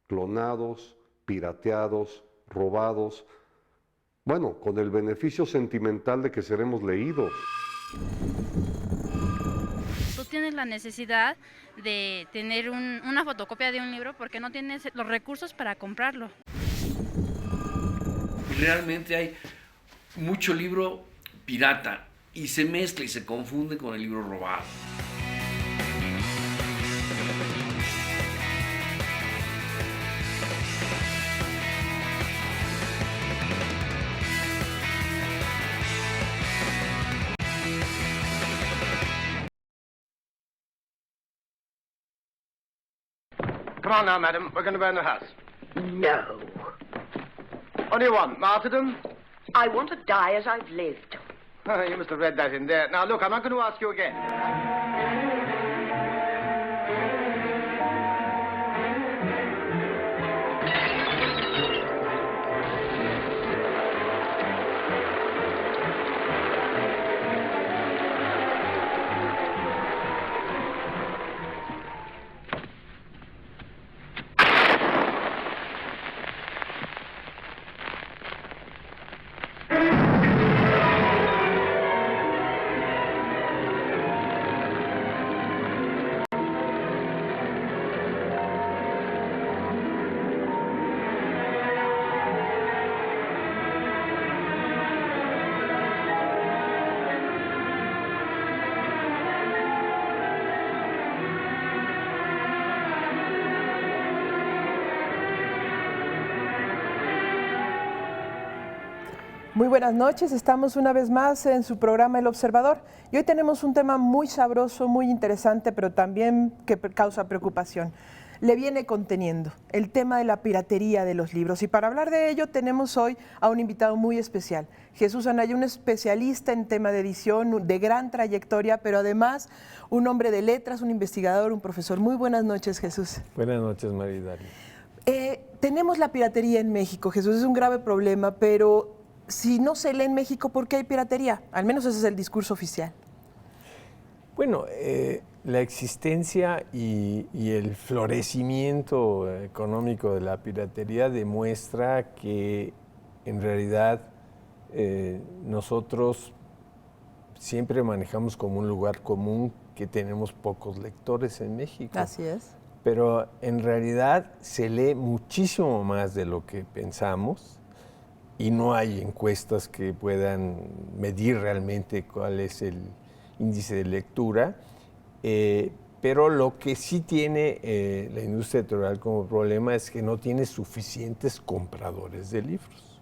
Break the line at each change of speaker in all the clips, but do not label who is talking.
clonados, pirateados, robados, bueno, con el beneficio sentimental de que seremos leídos.
Tú tienes la necesidad de tener una fotocopia de un libro porque no tienes los recursos para comprarlo.
Realmente hay mucho libro pirata y se mezcla y se confunde con el libro robado.
Come on now, madam. We're going to burn the house.
No.
What do you want, martyrdom?
I want to die as I've lived.
Oh, you must have read that in there. Now, look, I'm not going to ask you again.
Muy buenas noches, estamos una vez más en su programa El Observador y hoy tenemos un tema muy sabroso, muy interesante, pero también que causa preocupación. Le viene conteniendo el tema de la piratería de los libros y para hablar de ello tenemos hoy a un invitado muy especial, Jesús Anaya, un especialista en tema de edición, de gran trayectoria, pero además un hombre de letras, un investigador, un profesor. Muy buenas noches, Jesús.
Buenas noches, Maridari.
Tenemos la piratería en México, Jesús, es un grave problema, pero si no se lee en México, ¿por qué hay piratería? Al menos ese es el discurso oficial.
Bueno, la existencia y el florecimiento económico de la piratería demuestra que en realidad nosotros siempre manejamos como un lugar común que tenemos pocos lectores en México.
Así es.
Pero en realidad se lee muchísimo más de lo que pensamos. Y no hay encuestas que puedan medir realmente cuál es el índice de lectura, pero lo que sí tiene la industria editorial como problema es que no tiene suficientes compradores de libros.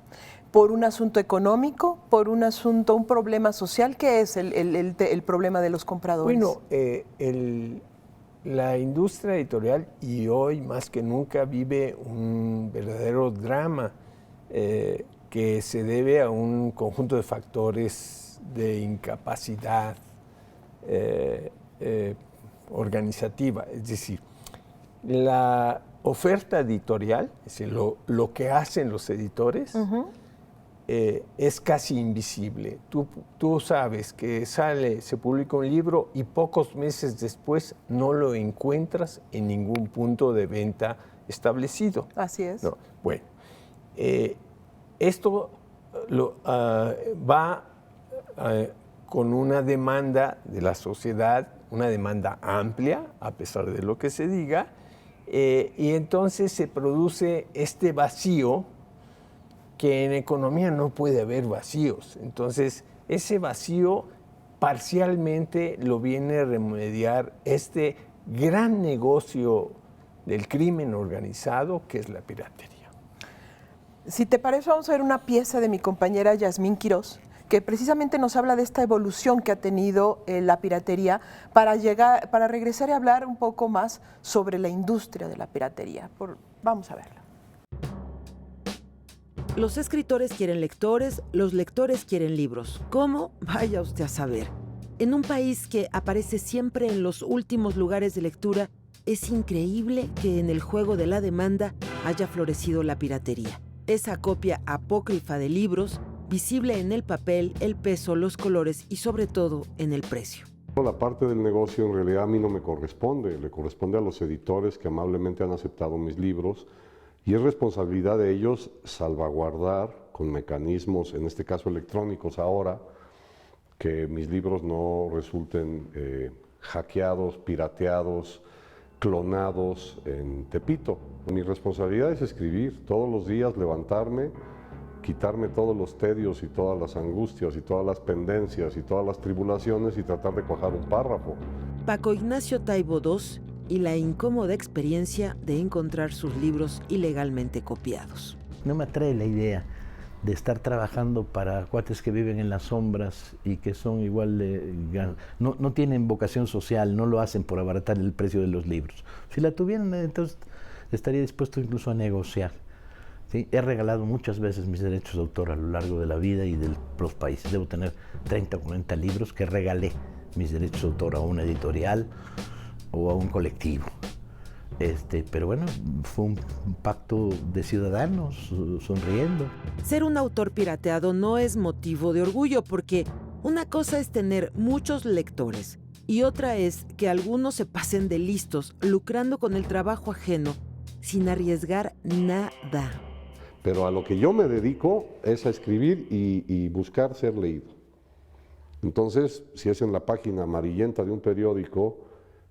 ¿Por un asunto económico? ¿Por un asunto, un problema social? ¿Qué es el problema de los compradores?
Bueno, la industria editorial y hoy más que nunca vive un verdadero drama que se debe a un conjunto de factores de incapacidad organizativa. Es decir, la oferta editorial, es decir, lo que hacen los editores, es casi invisible. Tú sabes que se publica un libro y pocos meses después no lo encuentras en ningún punto de venta establecido.
Así es.
No, bueno. Esto va con una demanda de la sociedad, una demanda amplia, a pesar de lo que se diga, y entonces se produce este vacío, que en economía no puede haber vacíos. Entonces, ese vacío parcialmente lo viene a remediar este gran negocio del crimen organizado, que es la piratería.
Si te parece, vamos a ver una pieza de mi compañera Yasmín Quirós, que precisamente nos habla de esta evolución que ha tenido la piratería para regresar y hablar un poco más sobre la industria de la piratería. Vamos a verla.
Los escritores quieren lectores, los lectores quieren libros. ¿Cómo? Vaya usted a saber. En un país que aparece siempre en los últimos lugares de lectura, es increíble que en el juego de la demanda haya florecido la piratería. Esa copia apócrifa de libros, visible en el papel, el peso, los colores y sobre todo en el precio.
La parte del negocio en realidad a mí no me corresponde, le corresponde a los editores que amablemente han aceptado mis libros Y es responsabilidad de ellos salvaguardar con mecanismos, en este caso electrónicos ahora, que mis libros no resulten hackeados, pirateados, clonados en Tepito. Mi responsabilidad es escribir todos los días, levantarme, quitarme todos los tedios y todas las angustias y todas las pendencias y todas las tribulaciones y tratar de cuajar un párrafo.
Paco Ignacio Taibo II y la incómoda experiencia de encontrar sus libros ilegalmente copiados.
No me atrae la idea de estar trabajando para cuates que viven en las sombras y que son igual de... No tienen vocación social, no lo hacen por abaratar el precio de los libros. Si la tuvieran, entonces estaría dispuesto incluso a negociar. ¿Sí? He regalado muchas veces mis derechos de autor a lo largo de la vida y de los países. Debo tener 30 o 40 libros que regalé mis derechos de autor a una editorial o a un colectivo. Pero bueno, fue un pacto de ciudadanos sonriendo.
Ser un autor pirateado no es motivo de orgullo porque una cosa es tener muchos lectores y otra es que algunos se pasen de listos lucrando con el trabajo ajeno sin arriesgar nada.
Pero a lo que yo me dedico es a escribir y buscar ser leído. Entonces, si es en la página amarillenta de un periódico,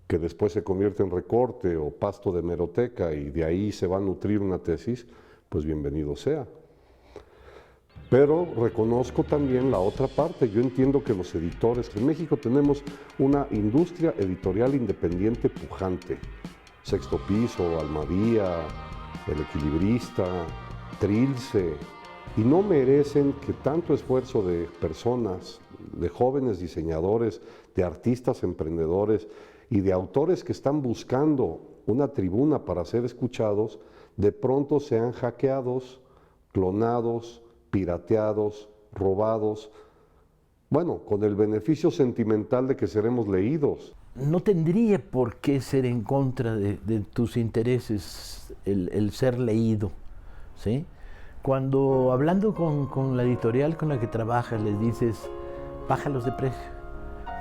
que después se convierte en recorte o pasto de hemeroteca y de ahí se va a nutrir una tesis, pues bienvenido sea. Pero reconozco también la otra parte. Yo entiendo que los editores, en México tenemos una industria editorial independiente pujante. Sexto Piso, Almadía, El Equilibrista, Trilce, y no merecen que tanto esfuerzo de personas, de jóvenes diseñadores, de artistas emprendedores y de autores que están buscando una tribuna para ser escuchados, de pronto sean hackeados, clonados, pirateados, robados, bueno, con el beneficio sentimental de que seremos leídos.
No tendría por qué ser en contra de tus intereses el ser leído, ¿sí? Cuando hablando con la editorial con la que trabajas, les dices, bájalos de precio.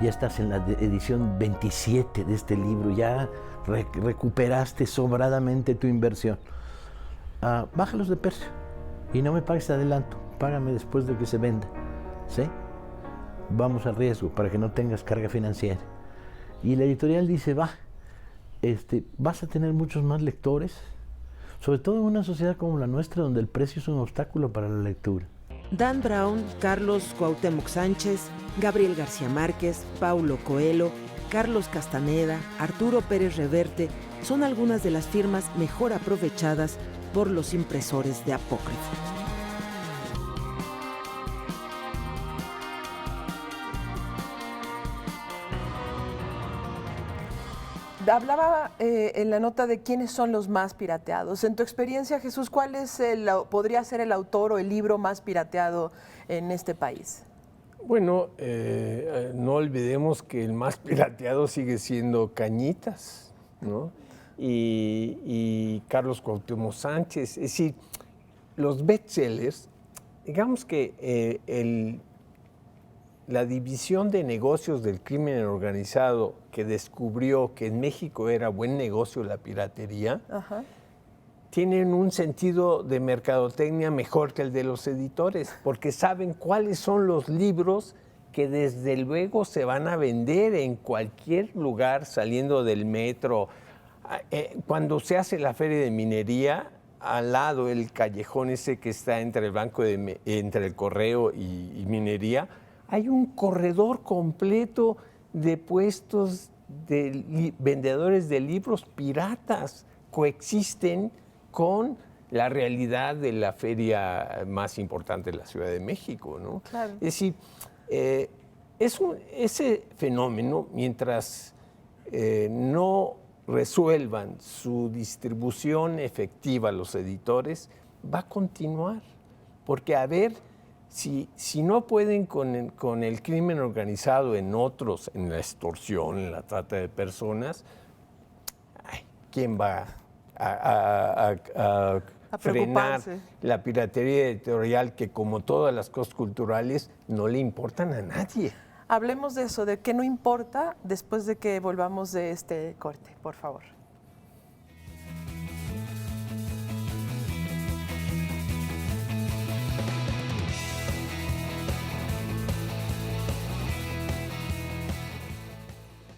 Ya estás en la edición 27 de este libro, ya recuperaste sobradamente tu inversión. Bájalos de precio y no me pagues adelanto, págame después de que se venda, ¿sí? Vamos al riesgo para que no tengas carga financiera. Y la editorial dice, vas a tener muchos más lectores, sobre todo en una sociedad como la nuestra, donde el precio es un obstáculo para la lectura.
Dan Brown, Carlos Cuauhtémoc Sánchez, Gabriel García Márquez, Paulo Coelho, Carlos Castaneda, Arturo Pérez Reverte son algunas de las firmas mejor aprovechadas por los impresores de Apócrifo.
Hablaba en la nota de quiénes son los más pirateados. En tu experiencia, Jesús, ¿cuál podría ser el autor o el libro más pirateado en este país?
Bueno, no olvidemos que el más pirateado sigue siendo Cañitas, ¿no? Y Carlos Cuauhtémoc Sánchez. Es decir, los bestsellers, digamos que la división de negocios del crimen organizado que descubrió que en México era buen negocio la piratería, tienen un sentido de mercadotecnia mejor que el de los editores, porque saben cuáles son los libros que desde luego se van a vender en cualquier lugar saliendo del metro. Cuando se hace la feria de minería, al lado el callejón ese que está entre el entre el correo y minería, hay un corredor completo de puestos de vendedores de libros piratas. Coexisten con la realidad de la feria más importante de la Ciudad de México, ¿no?
Claro.
Es decir, ese fenómeno, mientras no resuelvan su distribución efectiva los editores, va a continuar. Porque a ver, si no pueden con el crimen organizado en otros, en la extorsión, en la trata de personas, ¿quién va a frenar la piratería editorial que, como todas las cosas culturales, no le importan a nadie?
Hablemos de eso, de qué no importa después de que volvamos de este corte, por favor.